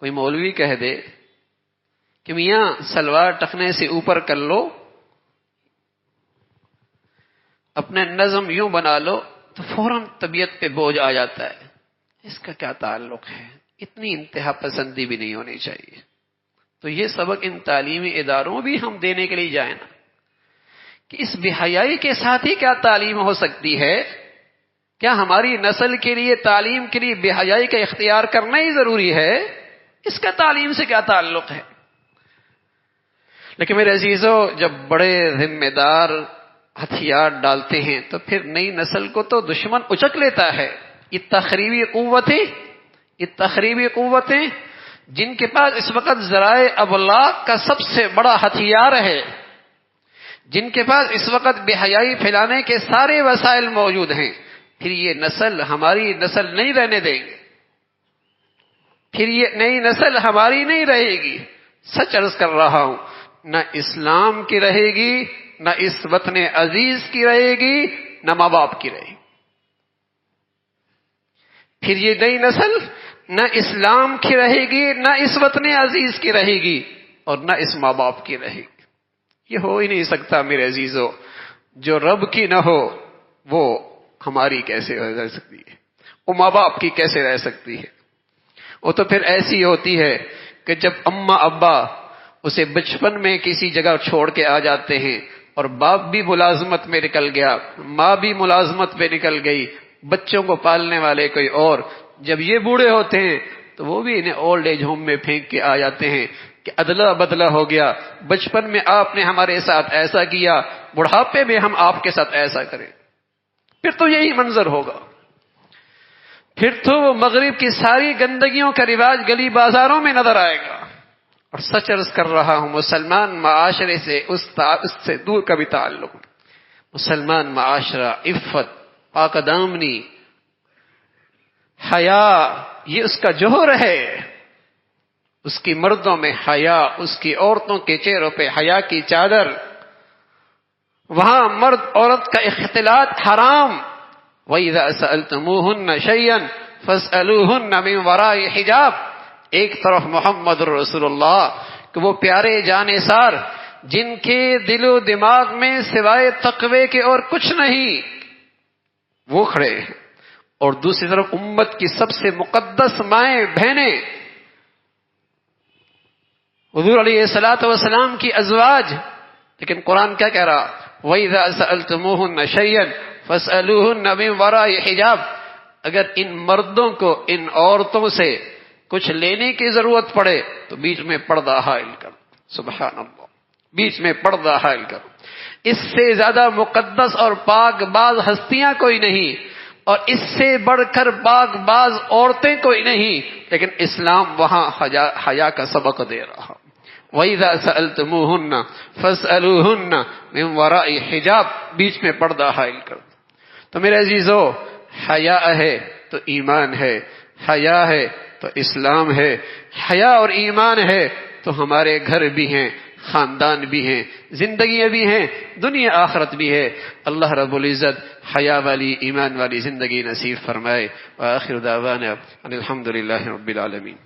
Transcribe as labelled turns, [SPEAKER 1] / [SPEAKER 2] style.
[SPEAKER 1] کوئی مولوی کہہ دے کہ میاں سلوار ٹخنے سے اوپر کر لو، اپنے نظم یوں بنا لو، تو فوراً طبیعت پہ بوجھ آ جاتا ہے، اس کا کیا تعلق ہے؟ اتنی انتہا پسندی بھی نہیں ہونی چاہیے۔ تو یہ سبق ان تعلیمی اداروں بھی ہم دینے کے لیے جائیں نا، کہ اس بے حیائی کے ساتھ ہی کیا تعلیم ہو سکتی ہے؟ کیا ہماری نسل کے لیے تعلیم کے لیے بے حیائی کا اختیار کرنا ہی ضروری ہے؟ اس کا تعلیم سے کیا تعلق ہے؟ لیکن میرے عزیزو، جب بڑے ذمہ دار ہتھیار ڈالتے ہیں تو پھر نئی نسل کو تو دشمن اچک لیتا ہے۔ یہ تخریبی قوتیں جن کے پاس اس وقت ذرائع ابلاغ کا سب سے بڑا ہتھیار ہے، جن کے پاس اس وقت بے حیائی پھیلانے کے سارے وسائل موجود ہیں، پھر یہ نسل ہماری نسل نہیں رہنے دیں گے، پھر یہ نئی نسل ہماری نہیں رہے گی۔ سچ عرض کر رہا ہوں، نہ اسلام کی رہے گی، نہ اس وطن عزیز کی رہے گی، نہ ماں باپ کی رہے گی۔ پھر یہ نئی نسل نہ اسلام کی رہے گی، نہ اس وطن عزیز کی رہے گی، اور نہ اس ماں باپ کی رہے گی۔ یہ ہو ہی نہیں سکتا میرے عزیزو۔ جو رب کی نہ ہو وہ ہماری کیسے رہ سکتی ہے؟ وہ ماں باپ کی کیسے رہ سکتی ہے؟ وہ تو پھر ایسی ہوتی ہے کہ جب اماں ابا اسے بچپن میں کسی جگہ چھوڑ کے آ جاتے ہیں، اور باپ بھی ملازمت میں نکل گیا، ماں بھی ملازمت میں نکل گئی، بچوں کو پالنے والے کوئی اور، جب یہ بوڑھے ہوتے ہیں تو وہ بھی انہیں اولڈ ایج ہوم میں پھینک کے آ جاتے ہیں کہ ادلا بدلا ہو گیا، بچپن میں آپ نے ہمارے ساتھ ایسا کیا، بڑھاپے میں ہم آپ کے ساتھ ایسا کریں۔ پھر تو یہی منظر ہوگا، پھر تو وہ مغرب کی ساری گندگیوں کا رواج گلی بازاروں میں نظر آئے گا۔ اور سچ عرض کر رہا ہوں، مسلمان معاشرے سے اس سے دور کا بھی تعلق۔ مسلمان معاشرہ، عفت، پاک دامنی، حیا، یہ اس کا جوہر ہے۔ اس کی مردوں میں حیا، اس کی عورتوں کے چہروں پہ حیا کی چادر۔ وہاں مرد عورت کا اختلاط حرام۔ وَإِذَا سَأَلْتُمُوهُنَّ شَيْئًا فَاسْأَلُوهُنَّ مِنْ وَرَاءِ حِجَابٍ۔ ایک طرف محمد رسول اللہ کہ وہ پیارے جانثار جن کے دل و دماغ میں سوائے تقوی کے اور کچھ نہیں، وہ کھڑے ہیں، اور دوسری طرف امت کی سب سے مقدس مائیں بہنیں، حضور علیہ الصلوۃ والسلام کی ازواج۔ لیکن قرآن کیا کہہ رہا؟ وَإِذَا سَأَلْتُمُوهُنَّ شَيْئًا فَاسْأَلُوهُنَّ مِنْ وَرَاءِ حِجَابٍ۔ اگر ان مردوں کو ان عورتوں سے کچھ لینے کی ضرورت پڑے تو بیچ میں پردہ حائل کرو۔ سبحان اللہ، بیچ میں پردہ حائل کرو۔ اس سے زیادہ مقدس اور پاک باز ہستیاں کوئی نہیں، اور اس سے بڑھ کر پاک باز عورتیں کوئی نہیں، لیکن اسلام وہاں حیا کا سبق دے رہا۔ وَإِذَا سَأَلْتُمُوهُنَّ فَاسْأَلُوهُنَّ مِنْ وَرَاءِ حِجَابٍ، بیچ میں پردہ حائل کرو۔ تو میرے عزیزو، حیا ہے تو ایمان ہے، حیا ہے تو اسلام ہے، حیا اور ایمان ہے تو ہمارے گھر بھی ہیں، خاندان بھی ہیں، زندگیاں بھی ہیں، دنیا آخرت بھی ہے۔ اللہ رب العزت حیا والی، ایمان والی زندگی نصیب فرمائے۔ وآخر دعوانا ان الحمد للہ رب العالمین۔